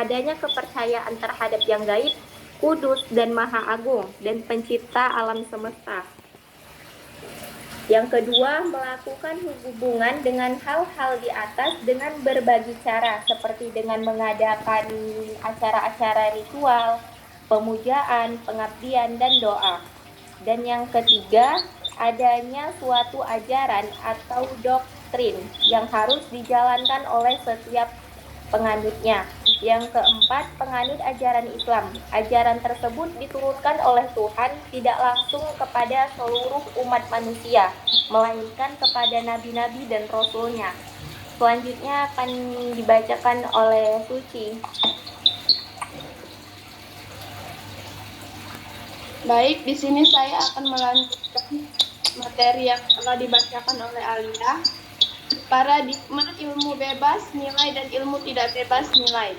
adanya kepercayaan terhadap yang gaib, kudus, dan maha agung, dan pencipta alam semesta. Yang kedua, melakukan hubungan dengan hal-hal di atas dengan berbagi cara, seperti dengan mengadakan acara-acara ritual, pemujaan, pengabdian, dan doa. Dan yang ketiga, adanya suatu ajaran atau doktrin yang harus dijalankan oleh setiap penganutnya. Yang keempat, penganut ajaran Islam. Ajaran tersebut diturunkan oleh Tuhan tidak langsung kepada seluruh umat manusia, melainkan kepada nabi-nabi dan rasulnya. Selanjutnya akan dibacakan oleh Suci. Baik, di sini saya akan melanjutkan materi yang telah dibacakan oleh Alia. Paradigma ilmu bebas nilai dan ilmu tidak bebas nilai.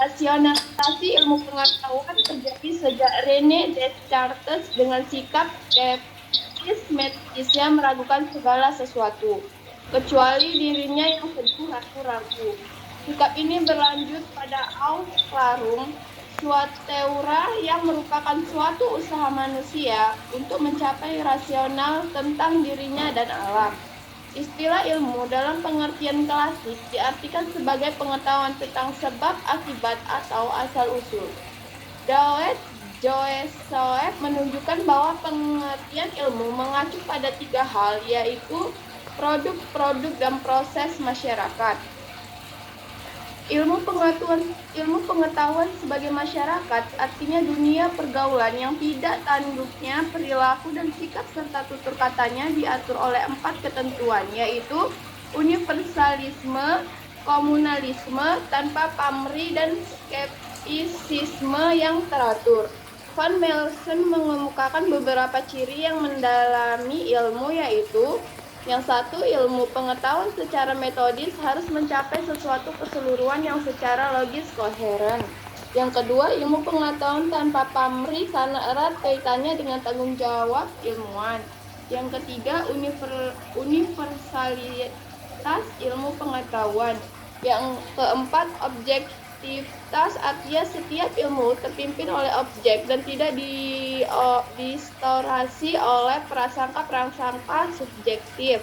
Rasionalisasi ilmu pengetahuan terjadi sejak René Descartes dengan sikap skeptisisnya meragukan segala sesuatu, kecuali dirinya yang sedang ragu-ragu. Sikap ini berlanjut pada Aus Clarum, Suateura yang merupakan suatu usaha manusia untuk mencapai rasional tentang dirinya dan alam. Istilah ilmu dalam pengertian klasik diartikan sebagai pengetahuan tentang sebab, akibat, atau asal-usul. Joe menunjukkan bahwa pengertian ilmu mengacu pada 3 hal, yaitu produk-produk dan proses masyarakat. Ilmu pengetahuan sebagai masyarakat artinya dunia pergaulan yang tidak tanduknya perilaku dan sikap serta tutur katanya diatur oleh 4 ketentuan, yaitu universalisme, komunalisme tanpa pamrih, dan skeptisisme yang teratur. Van Melsen mengemukakan beberapa ciri yang mendalami ilmu, yaitu yang satu, ilmu pengetahuan secara metodis harus mencapai sesuatu keseluruhan yang secara logis koheren. Yang kedua, ilmu pengetahuan tanpa pamrih karena erat kaitannya dengan tanggung jawab ilmuwan. Yang ketiga, universalitas ilmu pengetahuan. Yang keempat, objektivitas, artinya setiap ilmu terpimpin oleh objek dan tidak distorasi oleh prasangka-prasangka subjektif.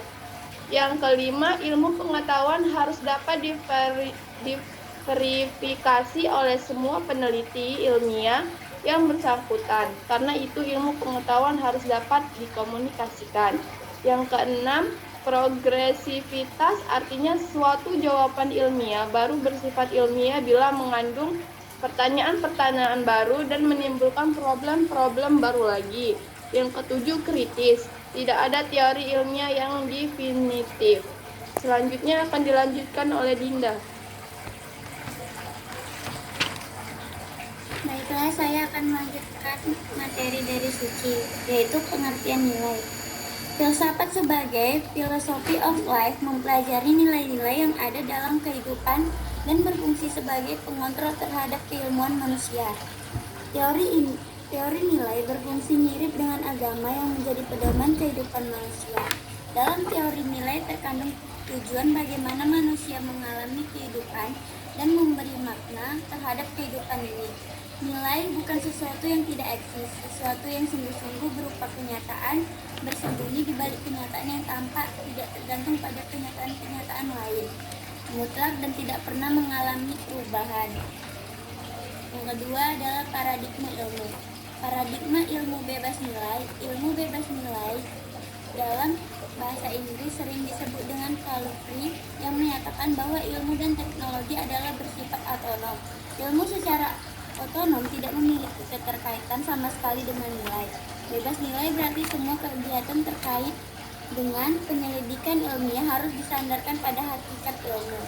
Yang kelima, ilmu pengetahuan harus dapat diverifikasi oleh semua peneliti ilmiah yang bersangkutan. Karena itu ilmu pengetahuan harus dapat dikomunikasikan. Yang keenam, progresivitas, artinya suatu jawaban ilmiah baru bersifat ilmiah bila mengandung pertanyaan-pertanyaan baru dan menimbulkan problem-problem baru lagi. Yang ketujuh, kritis. Tidak ada teori ilmiah yang definitif. Selanjutnya akan dilanjutkan oleh Dinda. Baiklah, saya akan melanjutkan materi dari Suci, yaitu pengertian nilai. Filsafat sebagai philosophy of life mempelajari nilai-nilai yang ada dalam kehidupan dan berfungsi sebagai pengontrol terhadap keilmuan manusia. Teori nilai berfungsi mirip dengan agama yang menjadi pedoman kehidupan manusia. Dalam teori nilai terkandung tujuan bagaimana manusia mengalami kehidupan dan memberi makna terhadap kehidupan ini. Nilai bukan sesuatu yang tidak eksis, sesuatu yang sungguh-sungguh berupa kenyataan, bersembunyi di balik kenyataan yang tampak, tidak tergantung pada kenyataan-kenyataan lain, mutlak dan tidak pernah mengalami perubahan. Yang kedua adalah paradigma ilmu. Paradigma ilmu bebas nilai. Ilmu bebas nilai dalam bahasa Inggris sering disebut dengan Calipari, yang menyatakan bahwa ilmu dan teknologi adalah bersifat otonom. Ilmu secara otonom tidak memiliki keterkaitan sama sekali dengan nilai. Bebas nilai berarti semua kegiatan terkait dengan penyelidikan ilmiah harus disandarkan pada hakikat ilmu.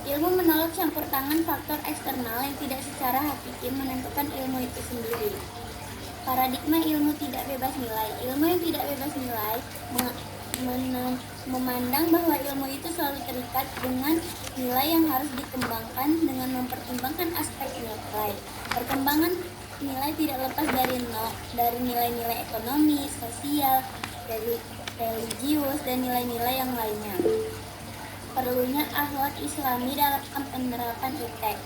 Ilmu menolak campur tangan faktor eksternal yang tidak secara hakiki menentukan ilmu itu sendiri. Paradigma ilmu tidak bebas nilai. Ilmu yang tidak bebas nilai memandang bahwa ilmu itu selalu terikat dengan nilai yang harus dikembangkan dengan mempertimbangkan aspek nilai. Perkembangan nilai tidak lepas dari nilai-nilai ekonomi, sosial, religius, dan nilai-nilai yang lainnya. Perlunya akhlak Islami dalam penerapan iptek.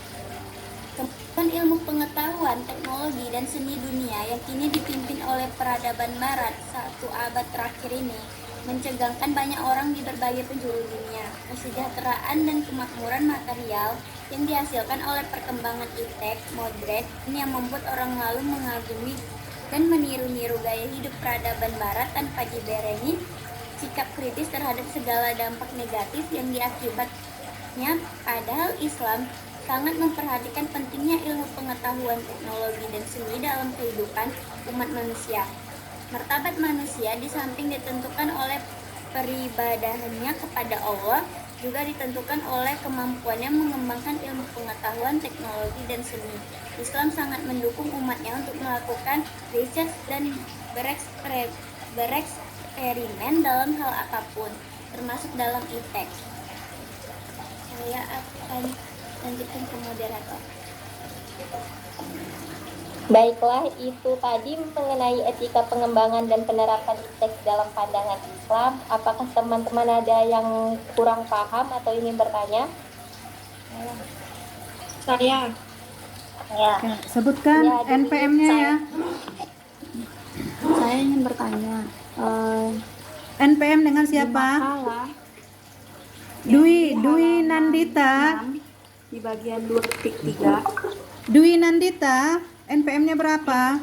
Kemudian ilmu pengetahuan, teknologi, dan seni dunia yang kini dipimpin oleh peradaban barat satu abad terakhir ini mencegangkan banyak orang di berbagai penjuru dunia. Kesejahteraan dan kemakmuran material yang dihasilkan oleh perkembangan iptek modern yang membuat orang lalu mengagumi dan meniru-niru gaya hidup peradaban barat tanpa diberengi sikap kritis terhadap segala dampak negatif yang diakibatnya. Padahal Islam sangat memperhatikan pentingnya ilmu pengetahuan, teknologi, dan seni dalam kehidupan umat manusia. Martabat manusia di samping ditentukan oleh peribadahannya kepada Allah, juga ditentukan oleh kemampuannya mengembangkan ilmu pengetahuan, teknologi, dan seni. Islam sangat mendukung umatnya untuk melakukan riset dan bereksperimen dalam hal apapun, termasuk dalam iptek. Saya akan lanjutkan ke moderator. Baiklah, itu tadi mengenai etika pengembangan dan penerapan teks dalam pandangan Islam. Apakah teman-teman ada yang kurang paham atau ingin bertanya? Saya. Ya. Ya, sebutkan Ya, dulu NPM-nya ya. Saya ingin bertanya, NPM dengan siapa? makalah Dwi Nandita. di bagian 2.3 Dwi Nandita, NPM-nya berapa?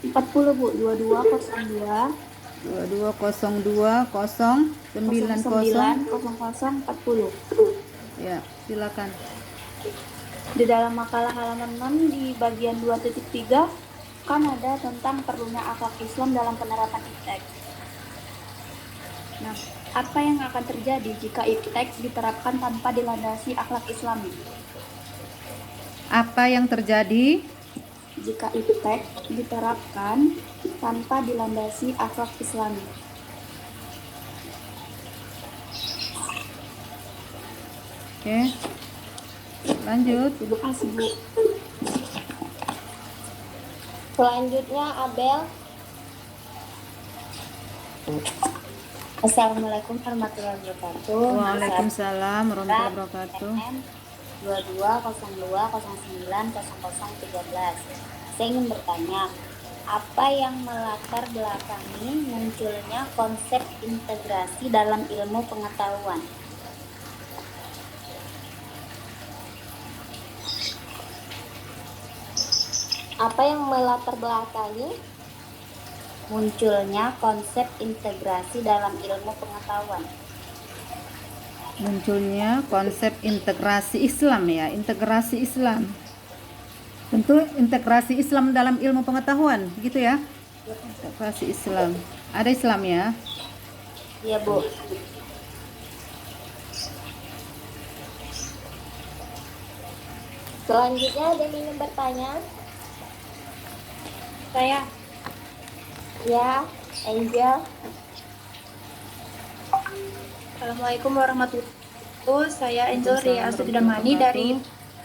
40 Bu, 2202 2202 090. 0040. Ya, silakan. Di dalam makalah halaman 6 di bagian 2.3 kan ada tentang perlunya akhlak Islam dalam penerapan iptek. Nah, apa yang akan terjadi jika iptek diterapkan tanpa dilandasi akhlak Islami? Apa yang terjadi? Jika iptek diterapkan tanpa dilandasi akhlak Islami. Oke. Lanjut. Terima kasih Bu. Selanjutnya Abel. Assalamualaikum warahmatullahi wabarakatuh. Waalaikumsalam warahmatullahi wabarakatuh. 2202090013. Saya ingin bertanya, apa yang melatar belakangi munculnya konsep integrasi dalam ilmu pengetahuan? Apa yang melatar belakangi? Munculnya konsep integrasi dalam ilmu pengetahuan. Munculnya konsep integrasi Islam ya, integrasi Islam. Tentu integrasi Islam dalam ilmu pengetahuan, gitu ya? Integrasi Islam. Ada Islam ya? Iya Bu. Selanjutnya ada yang ingin bertanya? Saya. Ya, Angel. Assalamualaikum warahmatullahi wabarakatuh. Saya Angel Ria Asudamani dari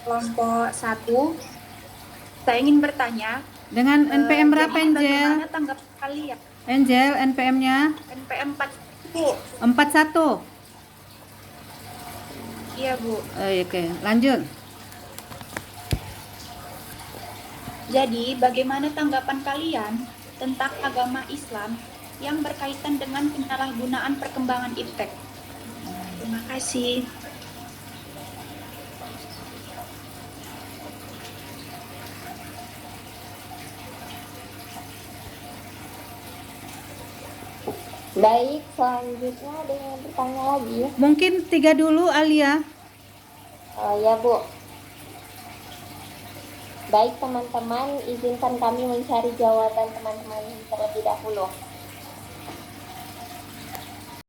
kelompok 1. Saya ingin bertanya, Dengan NPM berapa, jadi Angel? bagaimana tanggapan kalian? Angel, NPM-nya NPM 4 Bu. 41. Iya Bu. Oke, lanjut. Jadi, bagaimana tanggapan kalian tentang agama Islam yang berkaitan dengan penyalahgunaan perkembangan iptek? Terima kasih. Baik, selanjutnya ada yang bertanya lagi? Mungkin 3 dulu, Alia. Oh ya Bu. Baik teman-teman, izinkan kami mencari jawaban teman-teman terlebih dahulu.